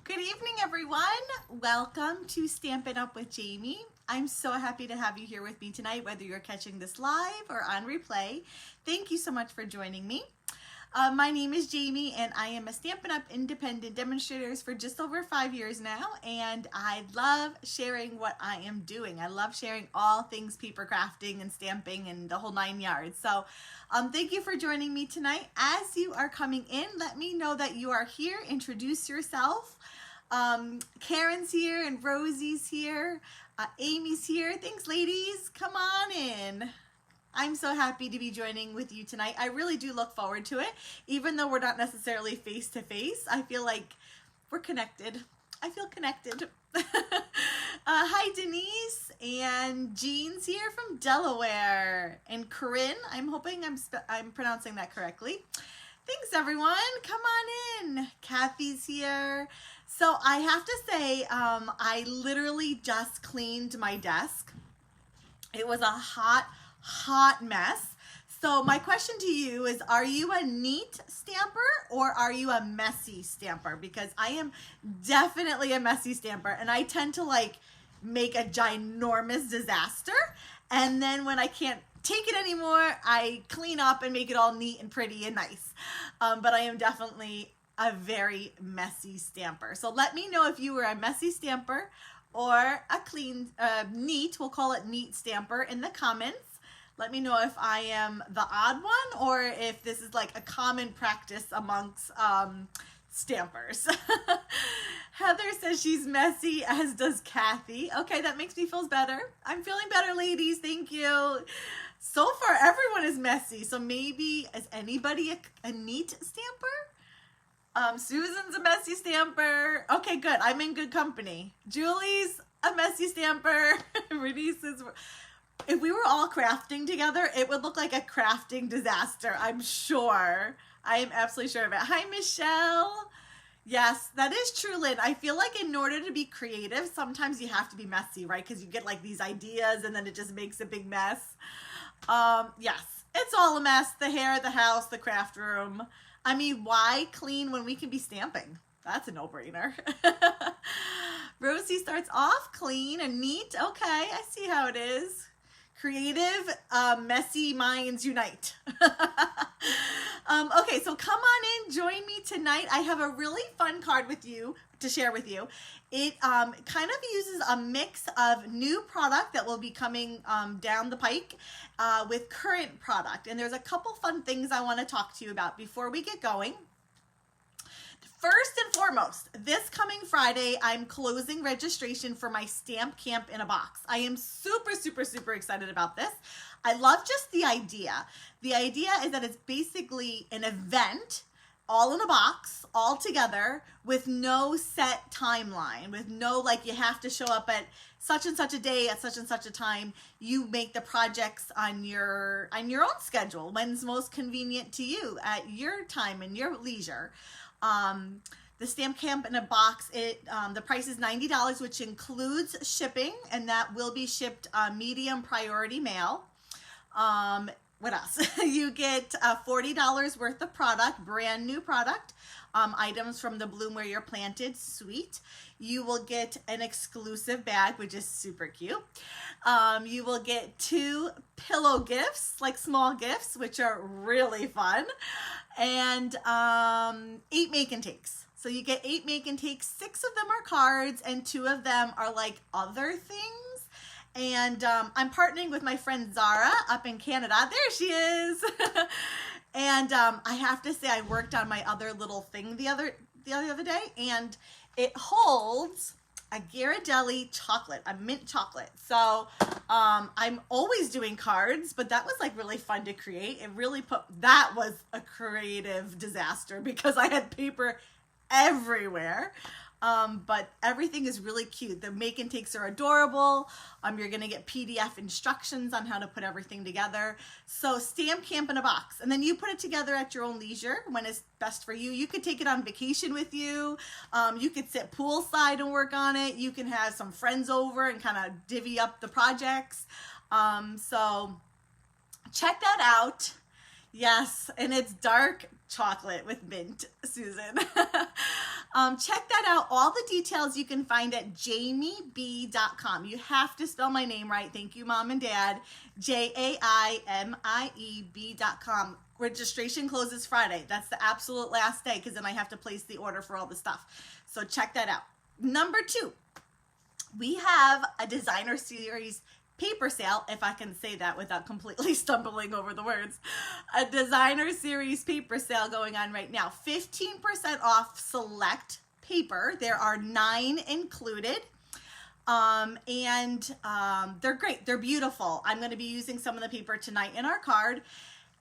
Good evening, everyone. Welcome to Stampin' Up with Jamie. I'm so happy to have you here with me tonight, whether you're catching this live or on replay. Thank you so much for joining me. My name is Jamie, and I am a Stampin' Up independent demonstrator for just over 5 years now, and I love sharing what I am doing. I love sharing all things paper crafting and stamping and the whole 9 yards. So thank you for joining me tonight. As you are coming in, let me know that you are here. Introduce yourself. Karen's here and Rosie's here. Amy's here. Thanks, ladies. Come on in. I'm so happy to be joining with you tonight. I really do look forward to it. Even though we're not necessarily face to face, I feel like we're connected. I feel connected. Hi, Denise, and Jean's here from Delaware, and Corinne. I'm hoping I'm pronouncing that correctly. Thanks, everyone. Come on in. Kathy's here. So I have to say, I literally just cleaned my desk. It was a hot mess. So my question to you is, are you a neat stamper or are you a messy stamper? Because I am definitely a messy stamper, and I tend to like make a ginormous disaster, and then when I can't take it anymore, I clean up and make it all neat and pretty and nice. But I am definitely a very messy stamper. So let me know if you were a messy stamper or a clean, neat, we'll call it neat stamper, in the comments. Let me know if I am the odd one or if this is like a common practice amongst stampers. Heather says she's messy, as does Kathy. Okay, that makes me feel better. I'm feeling better, ladies. Thank you. So far, everyone is messy. So maybe, is anybody a neat stamper? Susan's a messy stamper. Okay, good. I'm in good company. Julie's a messy stamper. Renice is... If we were all crafting together, it would look like a crafting disaster, I'm sure. I am absolutely sure of it. Hi, Michelle. Yes, that is true, Lynn. I feel like in order to be creative, sometimes you have to be messy, right? Because you get like these ideas and then it just makes a big mess. Yes, it's all a mess. The hair, the house, the craft room. I mean, why clean when we can be stamping? That's a no-brainer. Rosie starts off clean and neat. Okay, I see how it is. Creative, messy minds unite. Okay, so come on in, join me tonight. I have a really fun card with you to share with you. It kind of uses a mix of new product that will be coming down the pike with current product. And there's a couple fun things I want to talk to you about before we get going. First and foremost, this coming Friday, I'm closing registration for my Stamp Camp in a Box. I am super excited about this. I love just the idea. The idea is that it's basically an event all in a box, all together, with no set timeline, with no like you have to show up at such and such a day at such and such a time. You make the projects on your own schedule, when's most convenient to you at your time and your leisure. The Stamp Camp in a Box, the price is $90, which includes shipping, and that will be shipped medium priority mail. What else? You get $40 worth of product, brand new product, items from the Bloom Where You're Planted suite. You will get an exclusive bag, which is super cute. You will get 2 pillow gifts, like small gifts, which are really fun, and 8 make and takes. So you get 8 make and takes. 6 of them are cards, and 2 of them are like other things. And I'm partnering with my friend Zara up in Canada. There she is. And I have to say, I worked on my other little thing the other day, and it holds a Ghirardelli chocolate, a mint chocolate. So I'm always doing cards, but that was like really fun to create. That was a creative disaster because I had paper everywhere. But everything is really cute. The make and takes are adorable. You're going to get PDF instructions on how to put everything together. So Stamp Camp in a Box. And then you put it together at your own leisure when it's best for you. You could take it on vacation with you. You could sit poolside and work on it. You can have some friends over and kind of divvy up the projects. So check that out. Yes, and it's dark chocolate with mint, Susan. Check that out. All the details you can find at jamieb.com. You have to spell my name right. Thank you, Mom and Dad. JAIMIEB.com. Registration closes Friday. That's the absolute last day because then I have to place the order for all the stuff. So check that out. Number 2, we have a designer series paper sale, if I can say that without completely stumbling over the words. A designer series paper sale going on right now. 15% off select paper. There are 9 included. They're great. They're beautiful. I'm going to be using some of the paper tonight in our card.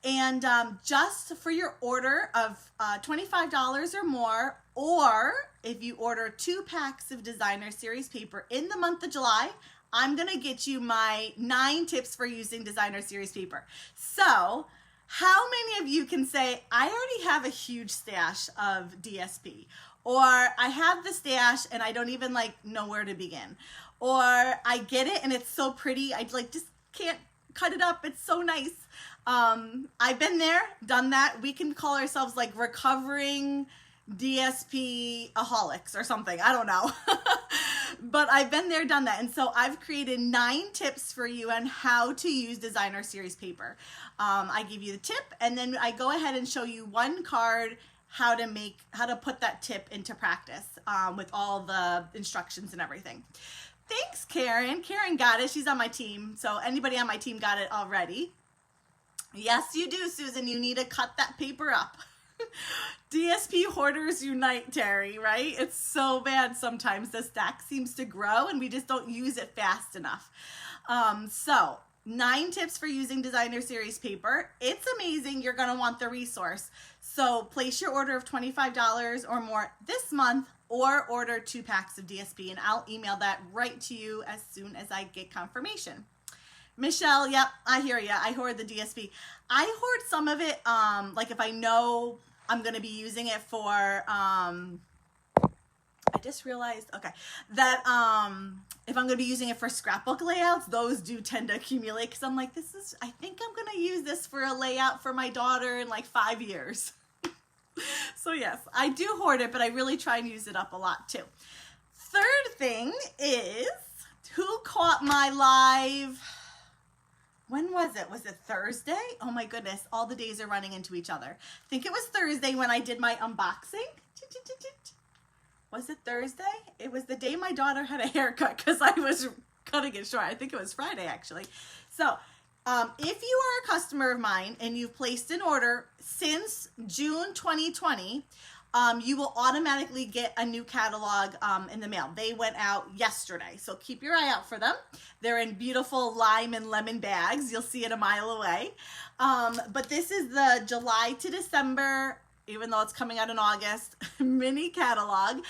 And just for your order of $25 or more, or if you order 2 packs of designer series paper in the month of July, I'm going to get you my 9 tips for using designer series paper. So how many of you can say, I already have a huge stash of DSP, or I have the stash and I don't even know where to begin, or I get it and it's so pretty, I just can't cut it up. It's so nice. I've been there, done that. We can call ourselves recovering DSP-aholics or something. I don't know. But I've been there, done that. And so I've created 9 tips for you on how to use designer series paper. I give you the tip and then I go ahead and show you one card how to put that tip into practice with all the instructions and everything. Thanks, Karen. Karen got it. She's on my team. So anybody on my team got it already. Yes, you do, Susan. You need to cut that paper up. DSP hoarders unite, Terry, right? It's so bad sometimes. The stack seems to grow and we just don't use it fast enough. So 9 tips for using designer series paper. It's amazing. You're going to want the resource. So place your order of $25 or more this month, or order 2 packs of DSP, and I'll email that right to you as soon as I get confirmation. Michelle, yep, I hear ya. I hoard the DSP. I hoard some of it, if I know I'm going to be using it for, I just realized, that if I'm going to be using it for scrapbook layouts, those do tend to accumulate because I'm I think I'm going to use this for a layout for my daughter in 5 years. So yes, I do hoard it, but I really try and use it up a lot too. Third thing is, who caught my live... When was it? Was it Thursday? Oh my goodness, all the days are running into each other. I think it was Thursday when I did my unboxing. Was it Thursday? It was the day my daughter had a haircut because I was cutting it short. I think it was Friday actually. So if you are a customer of mine and you've placed an order since June 2020, you will automatically get a new catalog in the mail. They went out yesterday, so keep your eye out for them. They're in beautiful lime and lemon bags. You'll see it a mile away. But this is the July to December, even though it's coming out in August, mini catalog.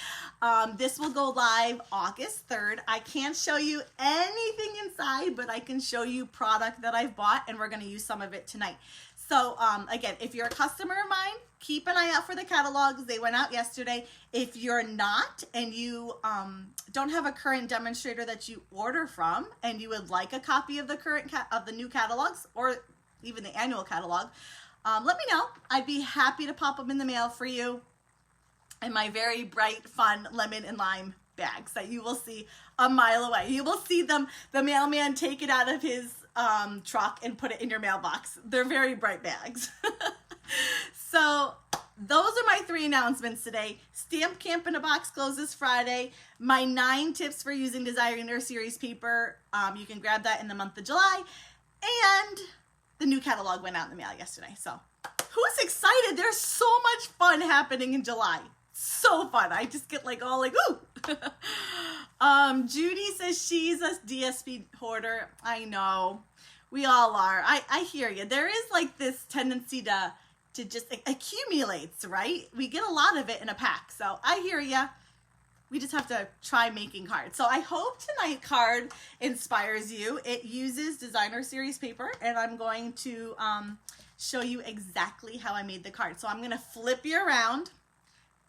This will go live August 3rd. I can't show you anything inside, but I can show you product that I've bought, and we're going to use some of it tonight. So again, if you're a customer of mine, keep an eye out for the catalogs. They went out yesterday. If you're not, and you don't have a current demonstrator that you order from, and you would like a copy of the the new catalogs, or even the annual catalog, let me know. I'd be happy to pop them in the mail for you in my very bright, fun lemon and lime bags that you will see a mile away. You will see them, the mailman take it out of his truck and put it in your mailbox. They're very bright bags. So those are my 3 announcements today. Stamp Camp in a Box closes Friday. My 9 tips for using designer series paper. You can grab that in the month of July. And the new catalog went out in the mail yesterday. So who's excited? There's so much fun happening in July. So fun. I just get all ooh. Judy says she's a DSP hoarder. I know. We all are. I hear you. There is this tendency to just accumulates, right? We get a lot of it in a pack. So I hear you. We just have to try making cards. So I hope tonight's card inspires you. It uses designer series paper, and I'm going to show you exactly how I made the card. So I'm going to flip you around.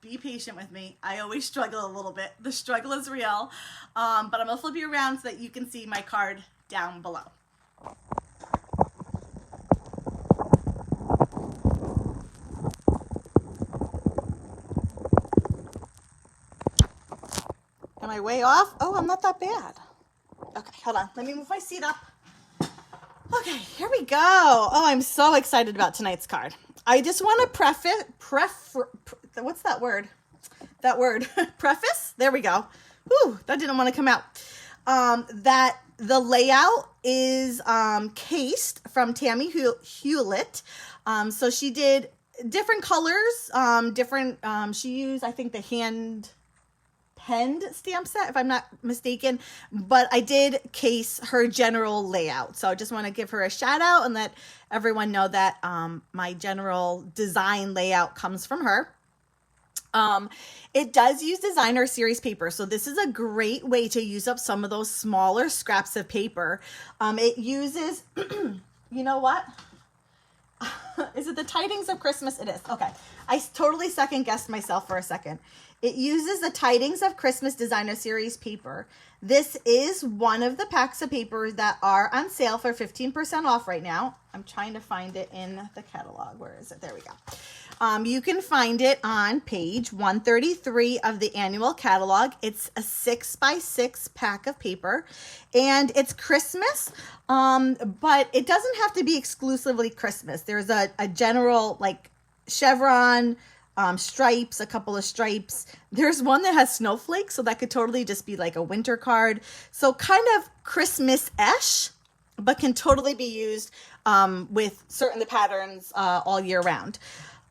Be patient with me. I always struggle a little bit. The struggle is real. But I'm going to flip you around so that you can see my card down below. I way off? Oh, I'm not that bad. Okay, hold on. Let me move my seat up. Okay, here we go. Oh, I'm so excited about tonight's card. I just want to what's that word? That word, preface? There we go. Whew, that didn't want to come out. That the layout is cased from Tammy Hewlett. So she did different colors, she used, I think, the hand penned stamp set, if I'm not mistaken, but I did case her general layout. So I just want to give her a shout out and let everyone know that my general design layout comes from her. It does use designer series paper, so this is a great way to use up some of those smaller scraps of paper. It uses, you know what? Is it the Tidings of Christmas? It is. Okay. I totally second guessed myself for a second. It uses the Tidings of Christmas Designer Series paper. This is one of the packs of papers that are on sale for 15% off right now. I'm trying to find it in the catalog. Where is it? There we go. You can find it on page 133 of the annual catalog. It's a 6x6 pack of paper, and it's Christmas, but it doesn't have to be exclusively Christmas. There's a general like chevron, stripes, a couple of stripes. There's one that has snowflakes, so that could totally just be like a winter card. So kind of Christmas-ish, but can totally be used with certain the patterns all year round.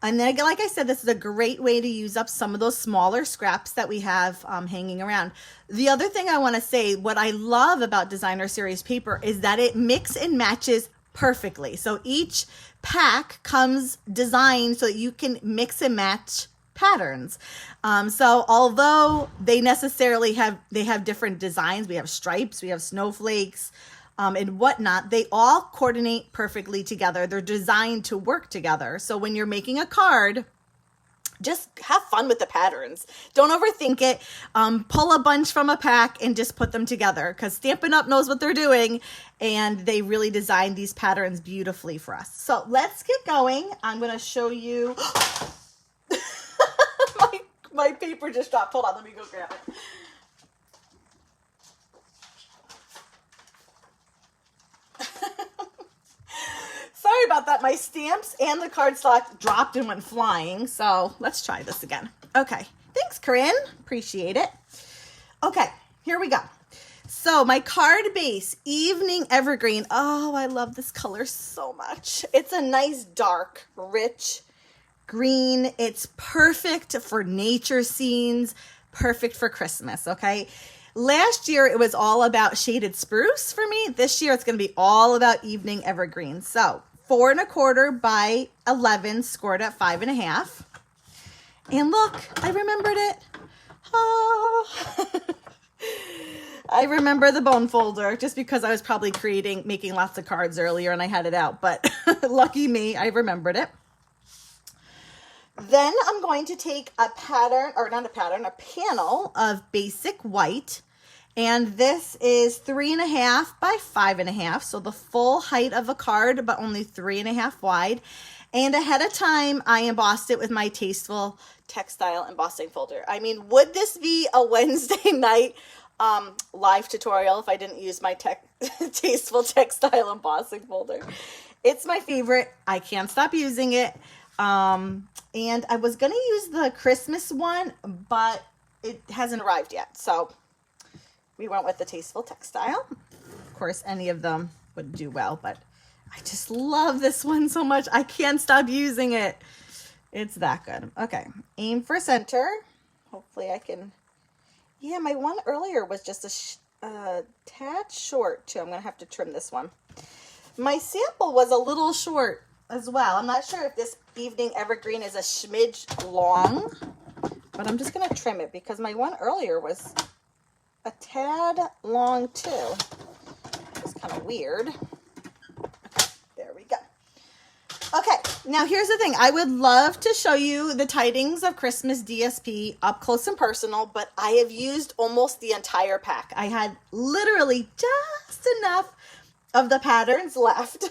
And then, like I said, this is a great way to use up some of those smaller scraps that we have hanging around. The other thing I want to say, what I love about Designer Series paper is that it mix and matches perfectly. So each pack comes designed so that you can mix and match patterns. So although they necessarily have different designs, we have stripes, we have snowflakes, and whatnot, they all coordinate perfectly together. They're designed to work together. So when you're making a card, just have fun with the patterns. Don't overthink it. Pull a bunch from a pack and just put them together, because Stampin' Up! Knows what they're doing, and they really designed these patterns beautifully for us. So let's get going. I'm going to show you. my paper just dropped. Hold on, let me go grab it. Sorry about that. My stamps and the cardstock dropped and went flying. So let's try this again. Okay. Thanks, Corinne. Appreciate it. Okay. Here we go. So my card base, Evening Evergreen. Oh, I love this color so much. It's a nice, dark, rich green. It's perfect for nature scenes. Perfect for Christmas. Okay. Last year, it was all about shaded spruce for me. This year, it's going to be all about Evening Evergreen. So 4 1/4 by 11, scored at 5 1/2. And look, I remembered it. Oh. I remember the bone folder just because I was probably making lots of cards earlier and I had it out, but lucky me, I remembered it. Then I'm going to take a pattern, or not a pattern, a panel of basic white. And this is 3 1/2 by 5 1/2. So the full height of a card, but only 3 1/2 wide. And ahead of time, I embossed it with my Tasteful Textile embossing folder. I mean, would this be a Wednesday night live tutorial if I didn't use my Tasteful Textile embossing folder? It's my favorite. I can't stop using it. And I was going to use the Christmas one, but it hasn't arrived yet. So we went with the Tasteful Textile. Of course, any of them would do well, but I just love this one so much. I can't stop using it. It's that good. Okay, aim for center. Hopefully I can. Yeah, my one earlier was just a tad short too. I'm going to have to trim this one. My sample was a little short as well. I'm not sure if this Evening Evergreen is a smidge long, but I'm just going to trim it because my one earlier was a tad long too. It's kind of weird. Okay, there we go. Okay, now here's the thing. I would love to show you the Tidings of Christmas DSP up close and personal, but I have used almost the entire pack. I had literally just enough of the patterns left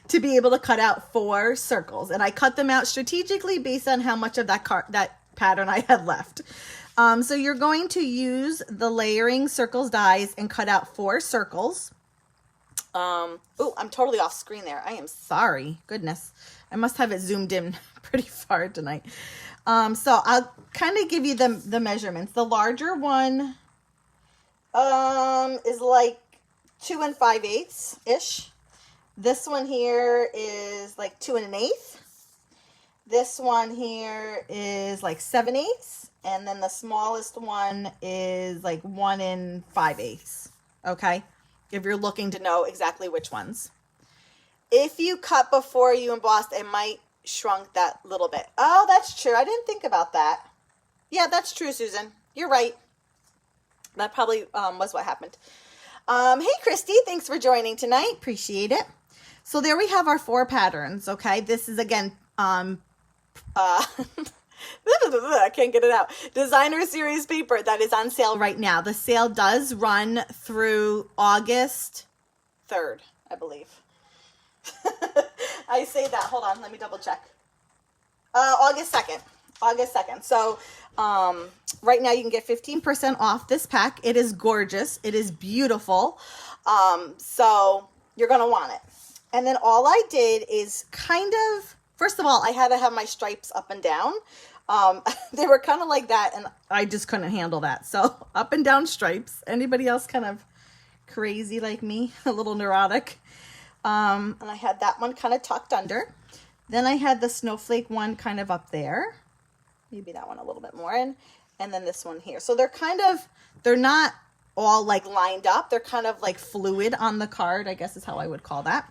to be able to cut out 4 circles. And I cut them out strategically based on how much of that pattern I had left. So you're going to use the layering circles dies and cut out 4 circles. Oh, I'm totally off screen there. I am sorry. Goodness. I must have it zoomed in pretty far tonight. So I'll kind of give you the measurements. The larger one is like 2 5/8 ish. This one here is like 2 1/8. This one here is like 7/8. And then the smallest one is like 1 5/8. Okay. If you're looking to know exactly which ones. If you cut before you embossed, it might shrunk that little bit. Oh, that's true. I didn't think about that. Yeah, that's true, Susan. You're right. That probably was what happened. Hey, Christy, thanks for joining tonight. Appreciate it. So there we have our 4 patterns, okay? This is, again, I can't get it out. Designer Series paper that is on sale right now. The sale does run through August 3rd, I believe. I say that. Hold on. Let me double check. August 2nd. August 2nd. So right now you can get 15% off this pack. It is gorgeous. It is beautiful. So you're going to want it. And then all I did is kind of, first of all, I had to have my stripes up and down. They were kind of like that, and I just couldn't handle that. So up and down stripes. Anybody else kind of crazy like me? A little neurotic? And I had that one kind of tucked under. Then I had the snowflake one kind of up there. Maybe that one a little bit more in. And then this one here. So they're not all like lined up. They're kind of like fluid on the card, I guess is how I would call that.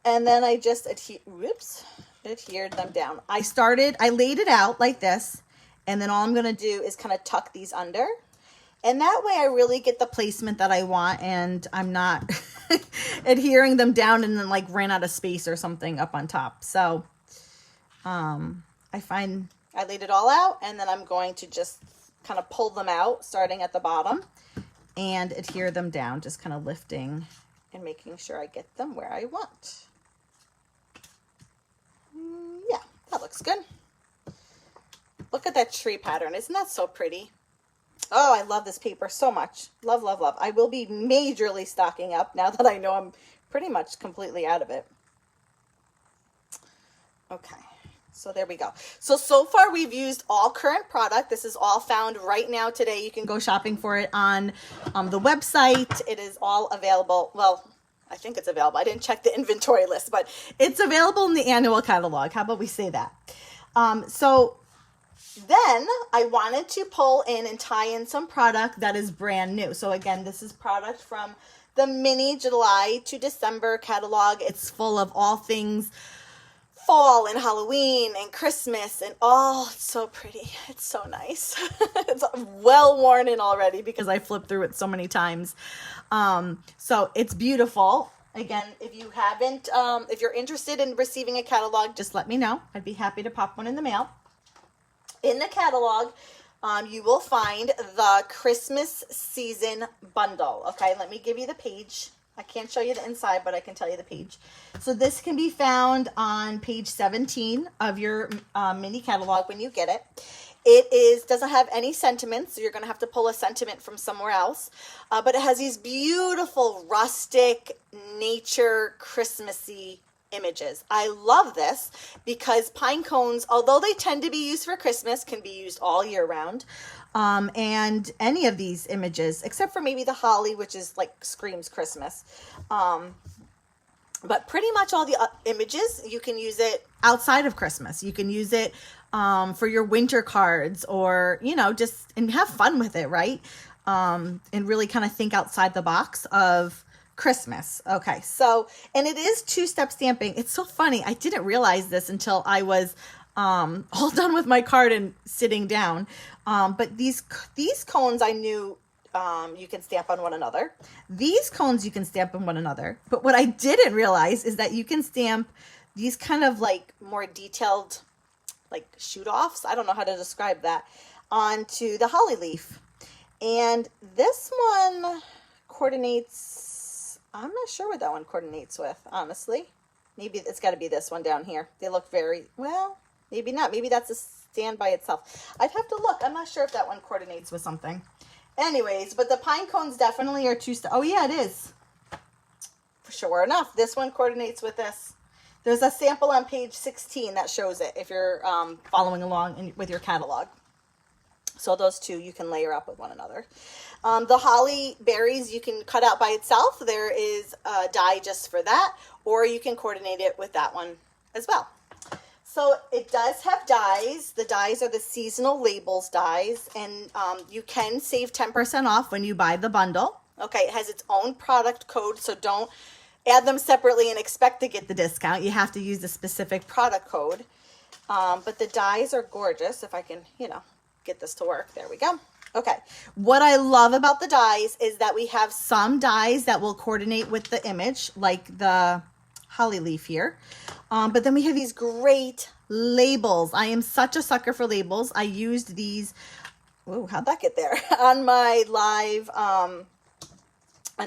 And then I just adhered them down. I laid it out like this. And then all I'm going to do is kind of tuck these under. And that way I really get the placement that I want, and I'm not adhering them down and then like ran out of space or something up on top. So I find I laid it all out, and then I'm going to just kind of pull them out starting at the bottom and adhere them down, just kind of lifting and making sure I get them where I want. Yeah, that looks good. Look at that tree pattern. Isn't that so pretty? Oh, I love this paper so much. Love, love, love. I will be majorly stocking up now that I know I'm pretty much completely out of it. Okay, so there we go. So far we've used all current product. This is all found right now today. You can go shopping for it on the website. It is all available. Well, I think it's available. I didn't check the inventory list, but it's available in the annual catalog. How about we say that? So then I wanted to pull in and tie in some product that is brand new. So again, this is product from the mini July to December catalog. It's full of all things fall and Halloween and Christmas and it's so pretty. It's so nice. It's well worn in already because I flipped through it so many times. So it's beautiful. Again, if you haven't, if you're interested in receiving a catalog, just let me know. I'd be happy to pop one in the mail. In the catalog, you will find the Christmas season bundle. Okay, let me give you the page. I can't show you the inside, but I can tell you the page. So this can be found on page 17 of your mini catalog when you get it. It doesn't have any sentiments, so you're going to have to pull a sentiment from somewhere else. But it has these beautiful rustic nature Christmassy images. I love this because pine cones, although they tend to be used for Christmas, can be used all year round. And any of these images, except for maybe the holly, which is like screams Christmas. But pretty much all the images, you can use it outside of Christmas. You can use it for your winter cards, or, you know, just and have fun with it, right? And really kind of think outside the box of Christmas. Okay, so, and it is 2-step stamping. It's so funny. I didn't realize this until I was all done with my card and sitting down. But these cones I knew you can stamp on one another. These cones you can stamp on one another. But what I didn't realize is that you can stamp these kind of like more detailed like shoot-offs, I don't know how to describe that, onto the holly leaf. And this one coordinates, I'm not sure what that one coordinates with, honestly. Maybe it's got to be this one down here. They look very, well, maybe not. Maybe that's stand by itself. I'd have to look. I'm not sure if that one coordinates with something. Anyways, but the pine cones definitely are oh yeah, it is. Sure enough, this one coordinates with this. There's a sample on page 16 that shows it if you're following along with your catalog. So those two you can layer up with one another. The holly berries you can cut out by itself. There is a die just for that, or you can coordinate it with that one as well. So it does have dies. The dies are the seasonal labels dies, and you can save 10% off when you buy the bundle. Okay, it has its own product code, so don't add them separately and expect to get the discount. You have to use the specific product code. But the dies are gorgeous. If I can, get this to work. There we go. Okay. What I love about the dies is that we have some dies that will coordinate with the image, like the holly leaf here. But then we have these great labels. I am such a sucker for labels. I used these. Ooh, how'd that get there? On my live on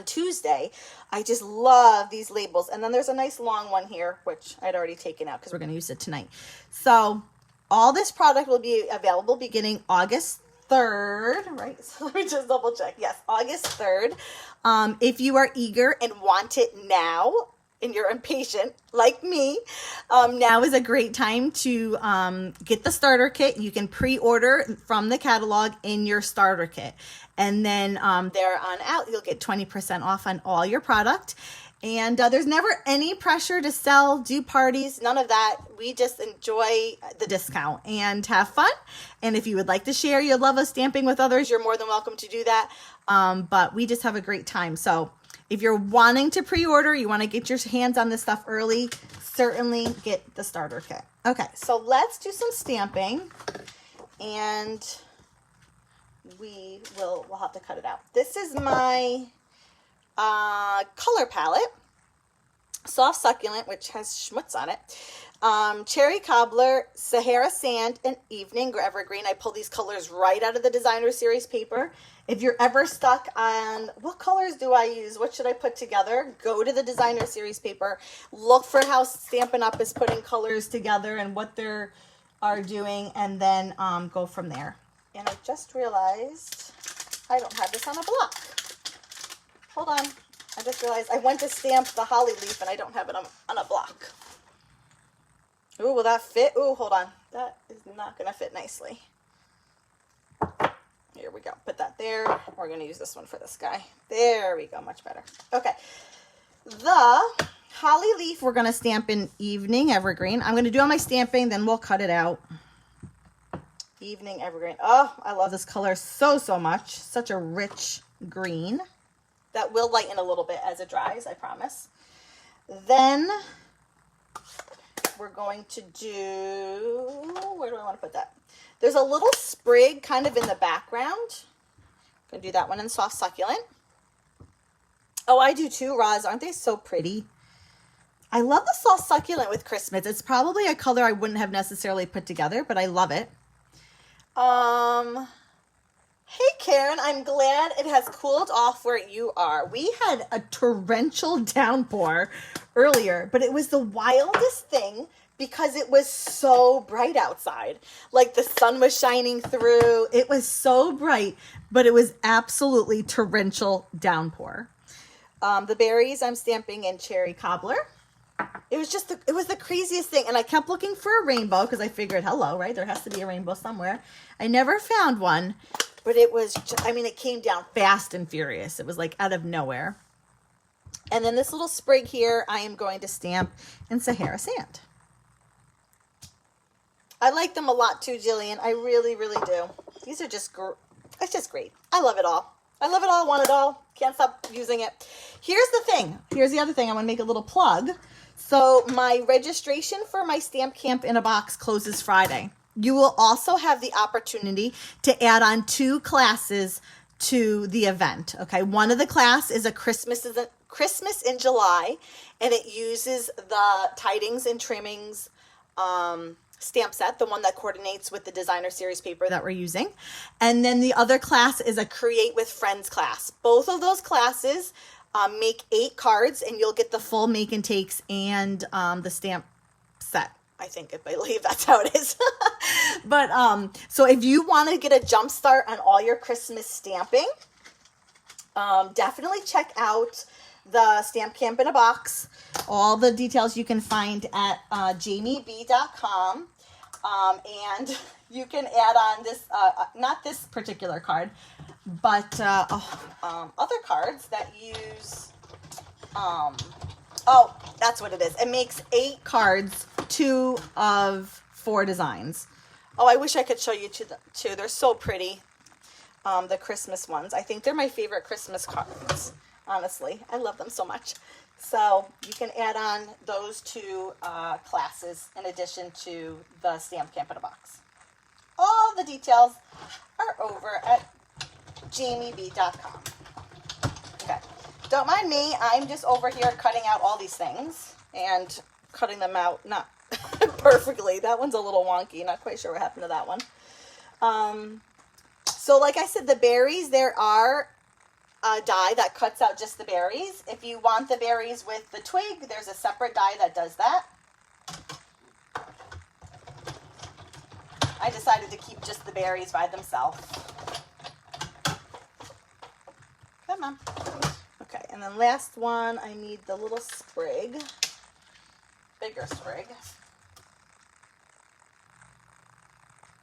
Tuesday. I just love these labels. And then there's a nice long one here, which I'd already taken out because we're going to use it tonight. So all this product will be available beginning August 3rd, right? So let me just double check. Yes, August 3rd. If you are eager and want it now, and you're impatient like me, now is a great time to get the starter kit. You can pre-order from the catalog in your starter kit. And then there on out, you'll get 20% off on all your product. And there's never any pressure to sell, do parties, none of that. We just enjoy the discount and have fun. And if you would like to share your love of stamping with others, you're more than welcome to do that. But we just have a great time. So if you're wanting to pre-order, you want to get your hands on this stuff early, certainly get the starter kit. Okay, so let's do some stamping. And we'll have to cut it out. This is my color palette, Soft Succulent, which has schmutz on it, Cherry Cobbler, Sahara Sand, and Evening Evergreen. I pulled these colors right out of the Designer Series paper. If you're ever stuck on what colors do I use, what should I put together, go to the Designer Series paper, look for how Stampin' Up! Is putting colors together and what they are doing, and then go from there. And I just realized I don't have this on a block. Hold on. I just realized I went to stamp the holly leaf and I don't have it on a block. Ooh, will that fit? Ooh, hold on. That is not going to fit nicely. Here we go. Put that there. We're going to use this one for this guy. There we go. Much better. Okay. The holly leaf we're going to stamp in Evening Evergreen. I'm going to do all my stamping, then we'll cut it out. Evening Evergreen. Oh, I love this color so much. Such a rich green. That will lighten a little bit as it dries, I promise. Then we're going to do, where do I want to put that? There's a little sprig kind of in the background. I'm going to do that one in Soft Succulent. Oh, I do too, Roz. Aren't they so pretty? I love the Soft Succulent with Christmas. It's probably a color I wouldn't have necessarily put together, but I love it. Hey Karen, I'm glad it has cooled off where you are. We had a torrential downpour earlier, but it was the wildest thing because it was so bright outside. Like the sun was shining through. It was so bright, but it was absolutely torrential downpour. The berries I'm stamping in Cherry Cobbler. It was just, it was the craziest thing. And I kept looking for a rainbow because I figured, hello, right? There has to be a rainbow somewhere. I never found one, but it was, it came down fast and furious. It was like out of nowhere. And then this little sprig here, I am going to stamp in Sahara Sand. I like them a lot too, Jillian. I really, really do. These are just, it's just great. I love it all. I love it all, want it all. Can't stop using it. Here's the thing. Here's the other thing. I want to make a little plug. So my registration for my Stamp Camp in a Box closes Friday. You will also have the opportunity to add on 2 classes to the event. Okay, one of the class is a Christmas in July, and it uses the Tidings and Trimmings stamp set, the one that coordinates with the Designer Series paper that we're using. And then the other class is a Create with Friends class. Both of those classes make 8 cards, and you'll get the full make and takes and the stamp set. believe that's how it is. But so if you want to get a jump start on all your Christmas stamping, definitely check out the Stamp Camp in a Box. All the details you can find at jamieb.com. And you can add on this, not this particular card, but other cards that use, oh, that's what it is. It makes 8 cards, 2 of 4 designs. Oh, I wish I could show you two. They're so pretty, the Christmas ones. I think they're my favorite Christmas cards, honestly. I love them so much. So you can add on those 2 classes in addition to the Stamp Camp in a Box. All the details are over at jamieb.com. Okay, don't mind me. I'm just over here cutting out all these things and cutting them out not perfectly. That one's a little wonky. Not quite sure what happened to that one. So like I said, the berries, there are a die that cuts out just the berries. If you want the berries with the twig, there's a separate die that does that. I decided to keep just the berries by themselves. Come on. Okay, and then last one, I need the little sprig, bigger sprig.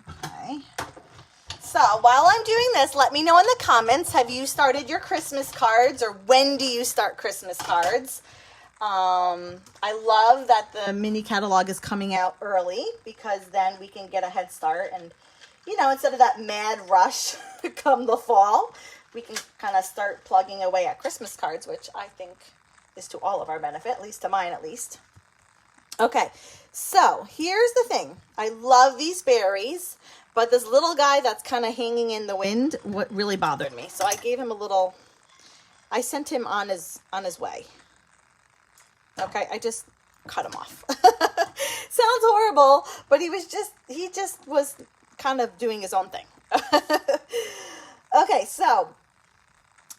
Okay. So while I'm doing this, let me know in the comments, have you started your Christmas cards, or when do you start Christmas cards? I love that the mini catalog is coming out early, because then we can get a head start, and you know, instead of that mad rush come the fall, we can kind of start plugging away at Christmas cards, which I think is to all of our benefit, at least to mine at least. Okay, so here's the thing. I love these berries, but this little guy that's kind of hanging in the wind, what really bothered me. So I gave him a little, I sent him on his way. Okay, I just cut him off. Sounds horrible, but he just was kind of doing his own thing. Okay, so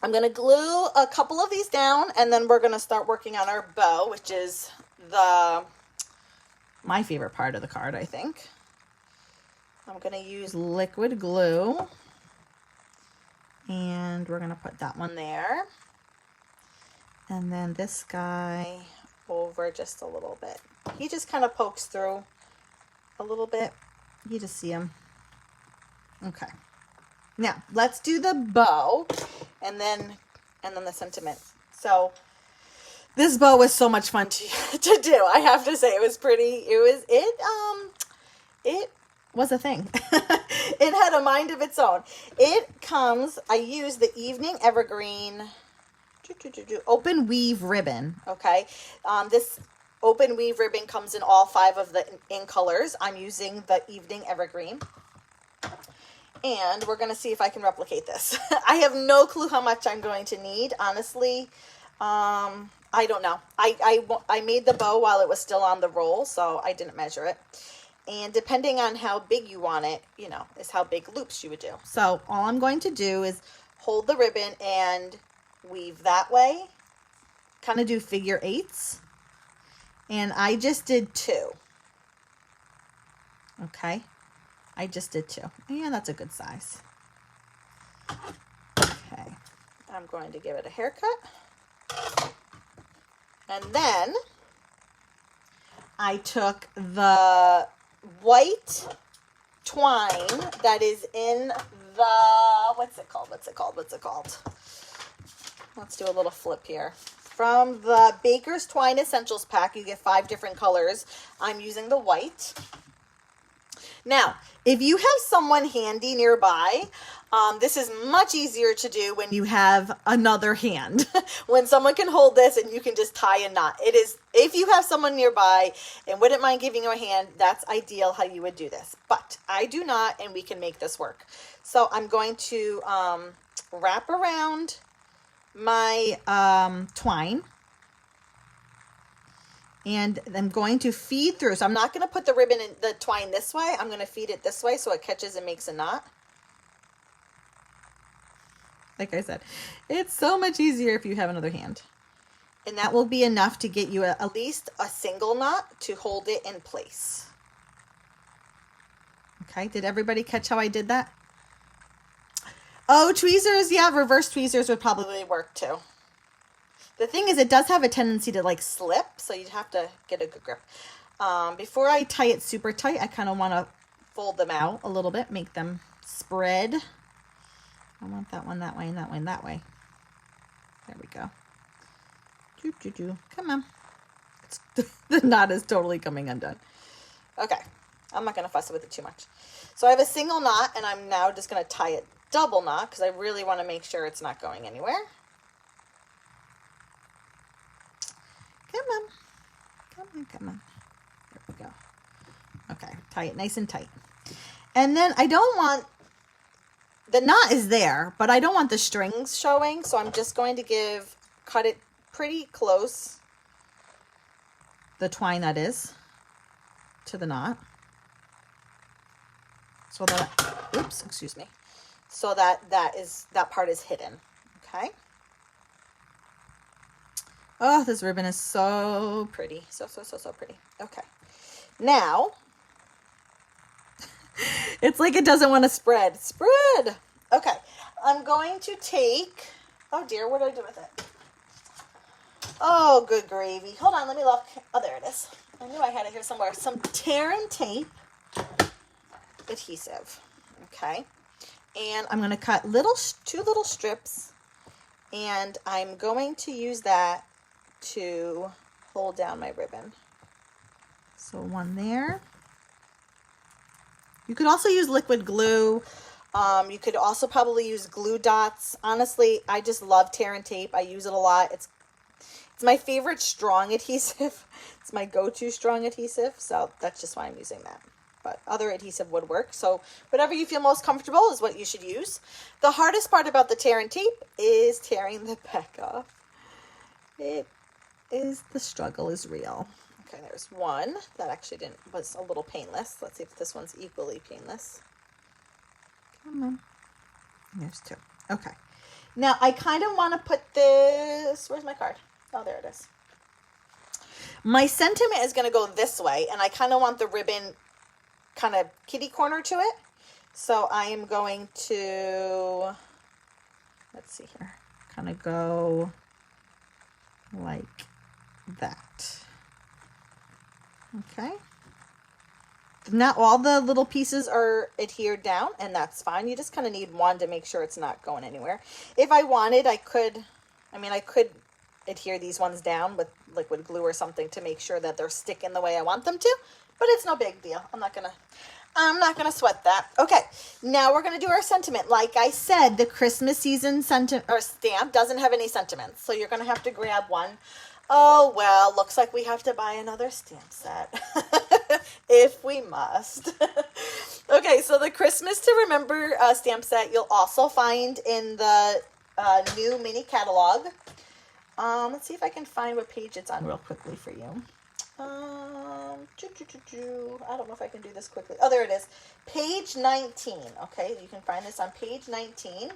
I'm going to glue a couple of these down, and then we're going to start working on our bow, which is my favorite part of the card, I think. I'm going to use liquid glue, and we're going to put that one there. And then this guy over just a little bit. He just kind of pokes through a little bit. You just see him. Okay. Now, let's do the bow and then the sentiment. So this bow was so much fun to do. I have to say, it was pretty. It was a thing. It had a mind of its own. I use the Evening Evergreen open weave ribbon. Okay. This open weave ribbon comes in all 5 of the ink colors. I'm using the Evening Evergreen. And we're going to see if I can replicate this. I have no clue how much I'm going to need, honestly. I don't know. I made the bow while it was still on the roll, so I didn't measure it. And depending on how big you want it, you know, is how big loops you would do. So all I'm going to do is hold the ribbon and weave that way. Kind of do figure 8s. And I just did 2. Okay. I just did 2. And that's a good size. Okay. I'm going to give it a haircut. And then I took the white twine that is in the, what's it called? Let's do a little flip here. From the Baker's Twine Essentials pack, you get 5 different colors. I'm using the white. Now, if you have someone handy nearby, this is much easier to do when you have another hand. When someone can hold this and you can just tie a knot. It is, if you have someone nearby and wouldn't mind giving you a hand, that's ideal how you would do this. But I do not, and we can make this work. So I'm going to wrap around my twine. And I'm going to feed through. So I'm not going to put the ribbon in the twine this way. I'm going to feed it this way so it catches and makes a knot. Like I said, it's so much easier if you have another hand. And that will be enough to get you at least a single knot to hold it in place. Okay, did everybody catch how I did that? Oh, tweezers, yeah, reverse tweezers would probably work too. The thing is, it does have a tendency to like slip, so you'd have to get a good grip. Before I tie it super tight, I kind of want to fold them out a little bit, make them spread. I want that one that way and that one that way. There we go. Come on. The knot is totally coming undone. Okay, I'm not going to fuss with it too much. So I have a single knot, and I'm now just going to tie it double knot because I really want to make sure it's not going anywhere. Come on. Come on, come on. There we go. Okay, tie it nice and tight. And then I don't want, the knot is there, but I don't want the strings showing, so I'm just going to cut it pretty close, the twine that is, to the knot. So that, oops, excuse me. So that part is hidden, okay? Oh, this ribbon is so pretty. So pretty. Okay. Now, it's like it doesn't want to spread. Spread! Okay. I'm going to take, oh dear, what do I do with it? Oh, good gravy. Hold on, let me look. Oh, there it is. I knew I had it here somewhere. Some tear and tape adhesive. Okay. And I'm going to cut two little strips, and I'm going to use that to hold down my ribbon. So one there. You could also use liquid glue. You could also probably use glue dots. Honestly, I just love tear and tape. I use it a lot. It's my favorite strong adhesive. It's my go-to strong adhesive. So that's just why I'm using that. But other adhesive would work. So whatever you feel most comfortable is what you should use. The hardest part about the tear and tape is tearing the back off. The struggle is real. Okay, there's one that actually was a little painless. Let's see if this one's equally painless. Come on. There's two. Okay. Now I kind of want to put this, where's my card? Oh, there it is. My sentiment is going to go this way, and I kind of want the ribbon kind of kitty corner to it. So I am going to, let's see here, kind of go like that. Okay. Not all the little pieces are adhered down, and that's fine. You just kind of need one to make sure it's not going anywhere. If I wanted, I could adhere these ones down with liquid glue or something to make sure that they're sticking the way I want them to, but it's no big deal. I'm not gonna sweat that. Okay, now we're gonna do our sentiment. Like I said, the Christmas season stamp doesn't have any sentiments, so you're gonna have to grab one. Oh, well, looks like we have to buy another stamp set. If we must. Okay, so the Christmas to Remember stamp set you'll also find in the new mini catalog. Let's see if I can find what page it's on real quickly for you. I don't know if I can do this quickly. Oh, there it is. Page 19. Okay, you can find this on page 19.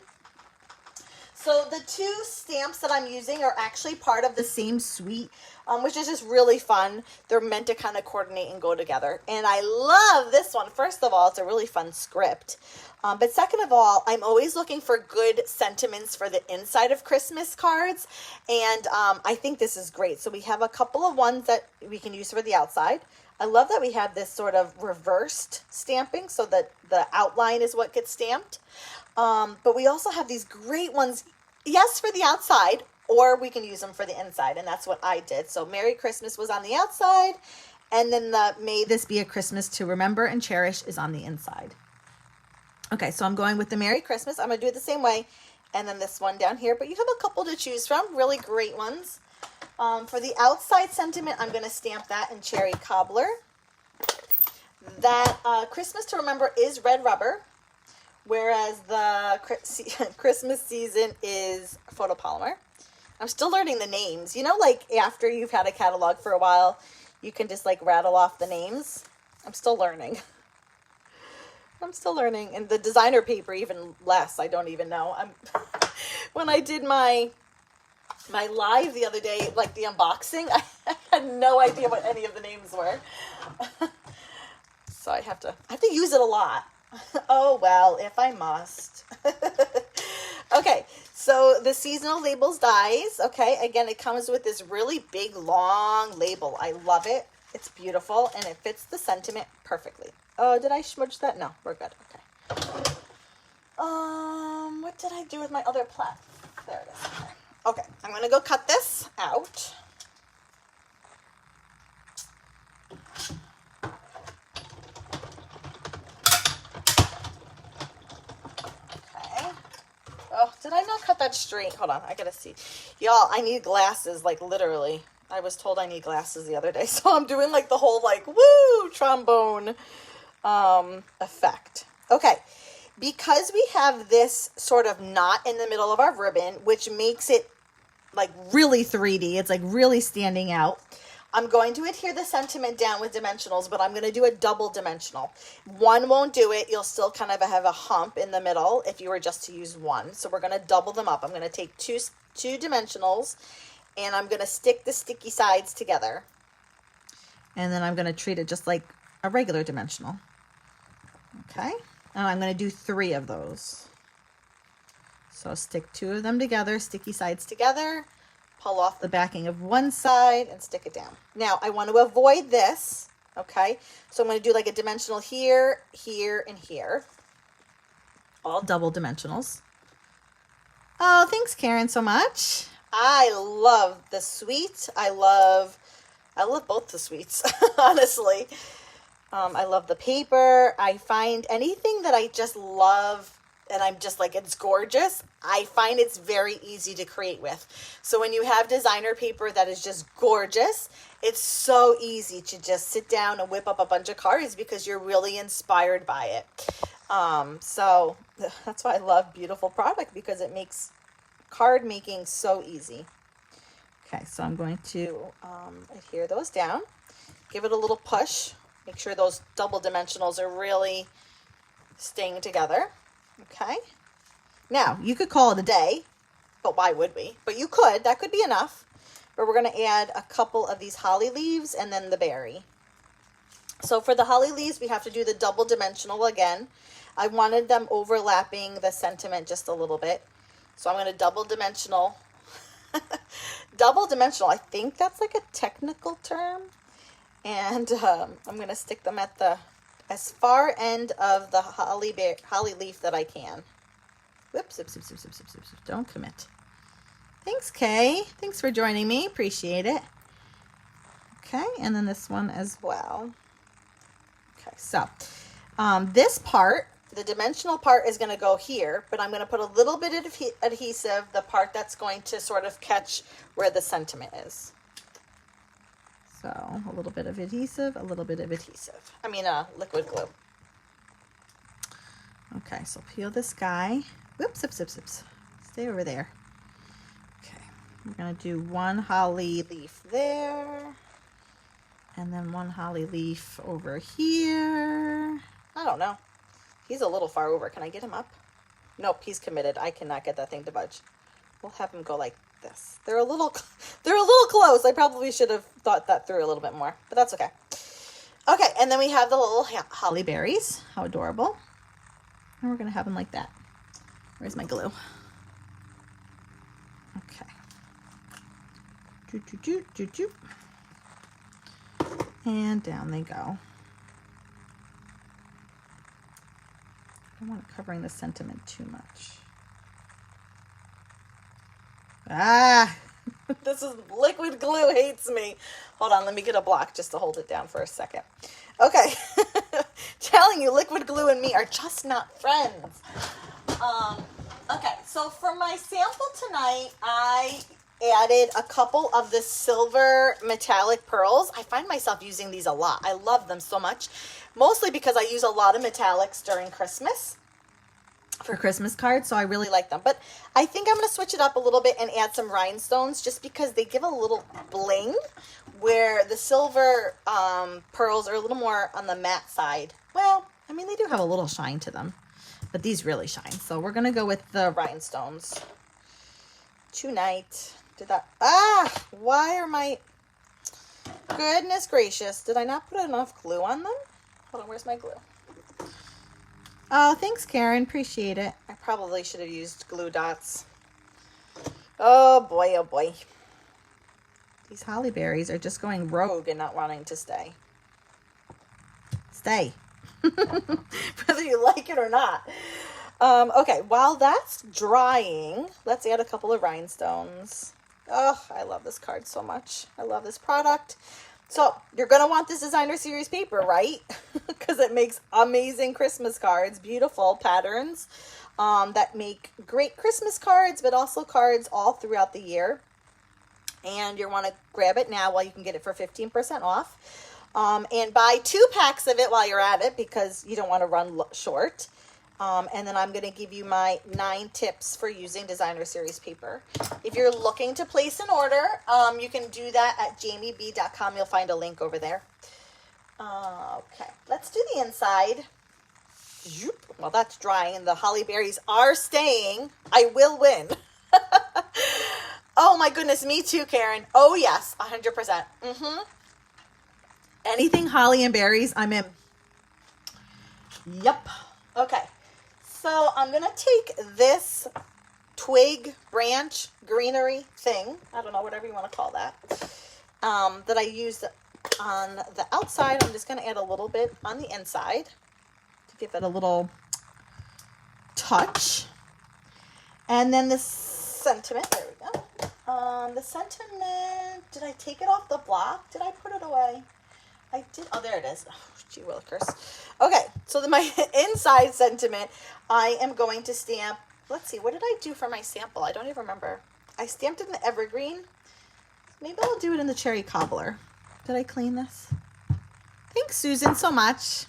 So the two stamps that I'm using are actually part of the same suite, which is just really fun. They're meant to kind of coordinate and go together. And I love this one. First of all, it's a really fun script. But second of all, I'm always looking for good sentiments for the inside of Christmas cards. And I think this is great. So we have a couple of ones that we can use for the outside. I love that we have this sort of reversed stamping so that the outline is what gets stamped. But we also have these great ones, yes, for the outside, or we can use them for the inside, and that's what I did. So Merry Christmas was on the outside, and then the May This Be a Christmas to Remember and Cherish is on the inside. Okay, so I'm going with the Merry Christmas. I'm going to do it the same way, and then this one down here, but you have a couple to choose from, really great ones. For the outside sentiment, I'm going to stamp that in Cherry Cobbler. That Christmas to Remember is red rubber, whereas the Christmas season is photopolymer. I'm still learning the names. You know, like after you've had a catalog for a while, you can just like rattle off the names. I'm still learning. And the designer paper even less. I don't even know. When I did my live the other day, like the unboxing, I had no idea what any of the names were. So I have to use it a lot. Oh, well, if I must. Okay, so the seasonal labels dies. Okay, again, it comes with this really big, long label. I love it. It's beautiful, and it fits the sentiment perfectly. Oh, did I smudge that? No, we're good. Okay. What did I do with my other plat? There it is. Okay, I'm going to go cut this out. Oh, did I not cut that straight? Hold on, I gotta see. Y'all, I need glasses, like literally. I was told I need glasses the other day, so I'm doing like the whole like, woo, trombone effect. Okay, because we have this sort of knot in the middle of our ribbon, which makes it like really 3D, it's like really standing out. I'm going to adhere the sentiment down with dimensionals, but I'm going to do a double dimensional. One won't do it. You'll still kind of have a hump in the middle if you were just to use one. So we're going to double them up. I'm going to take two dimensionals, and I'm going to stick the sticky sides together. And then I'm going to treat it just like a regular dimensional. Okay. And I'm going to do 3 of those. So stick 2 of them together, sticky sides together. Pull off the backing of one side and stick it down. Now, I want to avoid this, okay? So I'm going to do like a dimensional here, here, and here. All double dimensionals. Oh, thanks, Karen, so much. I love the sweet. I love both the sweets, honestly. I love the paper. I find anything that I just love and I'm just like, it's gorgeous, I find it's very easy to create with. So when you have designer paper that is just gorgeous, it's so easy to just sit down and whip up a bunch of cards because you're really inspired by it. So that's why I love beautiful product, because it makes card making so easy. Okay, so I'm going to adhere those down, give it a little push, make sure those double dimensionals are really staying together. Okay, now you could call it a day, but why would we? But you could, that could be enough. But we're going to add a couple of these holly leaves and then the berry. So for the holly leaves, we have to do the double dimensional again. I wanted them overlapping the sentiment just a little bit. So I'm going to double dimensional. Double dimensional, I think that's like a technical term. And I'm going to stick them at the as far end of the holly leaf that I can. Whoops, don't commit. Thanks, Kay. Thanks for joining me. Appreciate it. Okay, and then this one as well. Okay, so this part, the dimensional part is going to go here, but I'm going to put a little bit of adhesive, the part that's going to sort of catch where the sentiment is. So a little bit of adhesive, a little bit of adhesive. I mean, liquid glue. Okay, so peel this guy. Whoops, stay over there. Okay, we're going to do one holly leaf there. And then one holly leaf over here. I don't know. He's a little far over. Can I get him up? Nope, he's committed. I cannot get that thing to budge. We'll have him go like this. They're a little close. I probably should have thought that through a little bit more, but that's okay. Okay, and then we have the little holly berries. How adorable. And we're going to have them like that. Where's my glue? Okay. And down they go. I don't want it covering the sentiment too much. Ah, this is liquid glue hates me. Hold on, let me get a block just to hold it down for a second. Okay, telling you, liquid glue and me are just not friends. Okay, so for my sample tonight, I added a couple of the silver metallic pearls. I find myself using these a lot. I love them so much, mostly because I use a lot of metallics during Christmas for Christmas cards, so I really like them. But I think I'm going to switch it up a little bit and add some rhinestones just because they give a little bling, where the silver pearls are a little more on the matte side. Well, I mean, they do have a little shine to them, but these really shine. So we're going to go with the rhinestones tonight. Why are my... Goodness gracious, did I not put enough glue on them? Hold on, where's my glue? Oh, thanks, Karen. Appreciate it. I probably should have used glue dots. Oh boy, oh boy. These holly berries are just going rogue and not wanting to stay. Stay. Whether you like it or not. Okay, while that's drying, let's add a couple of rhinestones. Oh, I love this card so much. I love this product. So you're going to want this designer series paper, right? Because it makes amazing Christmas cards, beautiful patterns that make great Christmas cards, but also cards all throughout the year. And you want to grab it now while you can get it for 15% off. And buy 2 packs of it while you're at it because you don't want to run short. And then I'm going to give you my 9 tips for using designer series paper. If you're looking to place an order, you can do that at jamieb.com. You'll find a link over there. Okay, let's do the inside. Well, that's drying and the holly berries are staying. I will win. Oh my goodness, me too, Karen. Oh yes, 100%. Anything holly and berries, I'm in. Yep. Okay. So I'm going to take this twig, branch, greenery thing, I don't know, whatever you want to call that, that I used on the outside. I'm just going to add a little bit on the inside to give it a little touch. And then the sentiment, there we go. The sentiment, did I take it off the block? Did I put it away? I did. Oh, there it is. Oh, gee willikers. Okay, so my inside sentiment, I am going to stamp. Let's see, what did I do for my sample? I don't even remember. I stamped it in the evergreen. Maybe I'll do it in the cherry cobbler. Did I clean this? Thanks, Susan, so much.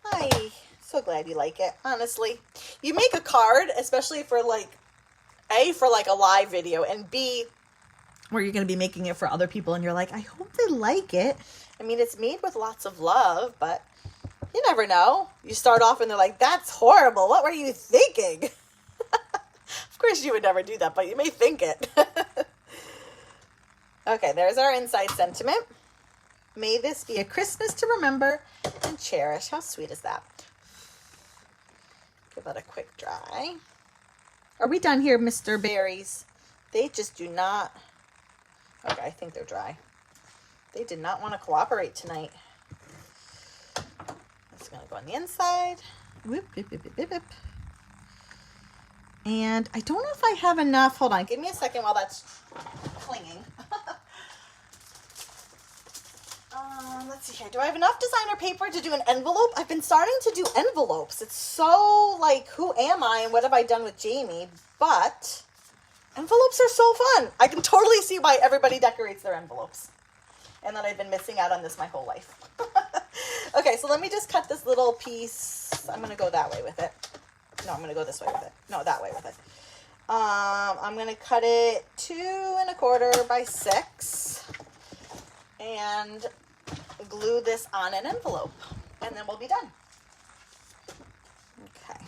Hi. So glad you like it, honestly. You make a card, especially for like, A, for like a live video, and B, where you're going to be making it for other people, and you're like, I hope they like it. I mean, it's made with lots of love, but you never know. You start off and they're like, that's horrible. What were you thinking? Of course you would never do that, but you may think it. Okay, there's our inside sentiment. May this be a Christmas to remember and cherish. How sweet is that? Give that a quick dry. Are we done here, Mr. Berries? They just do not... Okay, I think they're dry. They did not want to cooperate tonight. That's going to go on the inside. Whoop, whoop, whoop, whoop, whoop. And I don't know if I have enough. Hold on. Give me a second while that's clinging. Let's see here. Do I have enough designer paper to do an envelope? I've been starting to do envelopes. It's so like, who am I and what have I done with Jamie? But envelopes are so fun. I can totally see why everybody decorates their envelopes. And that I've been missing out on this my whole life. Okay, so let me just cut this little piece. I'm going to go that way with it. No, I'm going to go this way with it. No, that way with it. I'm going to cut it 2 1/4 by 6 and glue this on an envelope, and then we'll be done. Okay.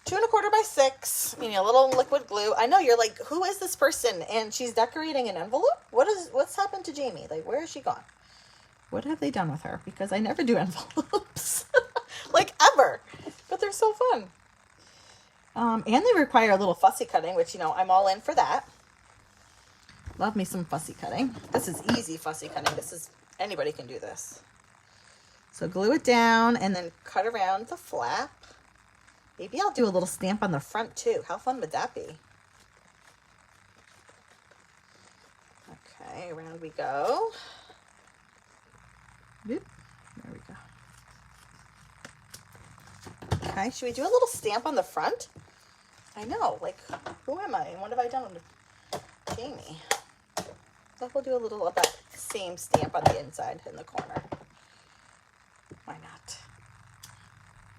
2 1/4 by 6, you know, a little liquid glue. I know you're like, who is this person? And she's decorating an envelope? What's happened to Jamie? Like, where has she gone? What have they done with her? Because I never do envelopes. Like, ever. But they're so fun. And they require a little fussy cutting, which, you know, I'm all in for that. Love me some fussy cutting. This is easy fussy cutting. Anybody can do this. So glue it down and then cut around the flap. Maybe I'll do a little stamp on the front too. How fun would that be? Okay, around we go. Boop. There we go. Okay, should we do a little stamp on the front? I know, like, who am I and what have I done with Jamie? So we'll do a little of that same stamp on the inside in the corner. Why not?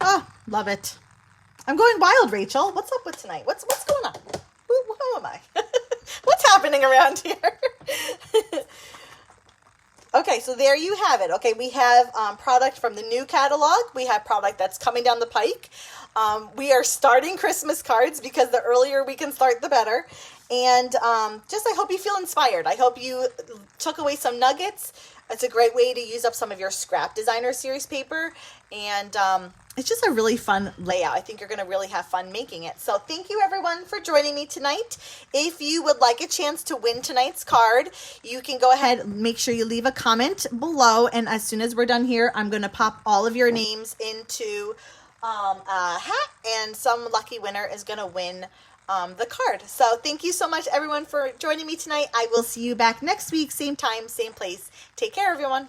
Oh, love it. I'm going wild, Rachel. What's up with tonight? What's going on? Who am I? What's happening around here? Okay, so there you have it. Okay, we have product from the new catalog. We have product that's coming down the pike. We are starting Christmas cards because the earlier we can start, the better. And I hope you feel inspired. I hope you took away some nuggets. It's a great way to use up some of your scrap designer series paper, and it's just a really fun layout. I think you're going to really have fun making it. So thank you everyone for joining me tonight. If you would like a chance to win tonight's card, you can go ahead, make sure you leave a comment below, and as soon as we're done here, I'm going to pop all of your names into a hat, and some lucky winner is going to win the card. So thank you so much everyone for joining me tonight. I will see you back next week, same time, same place. Take care everyone.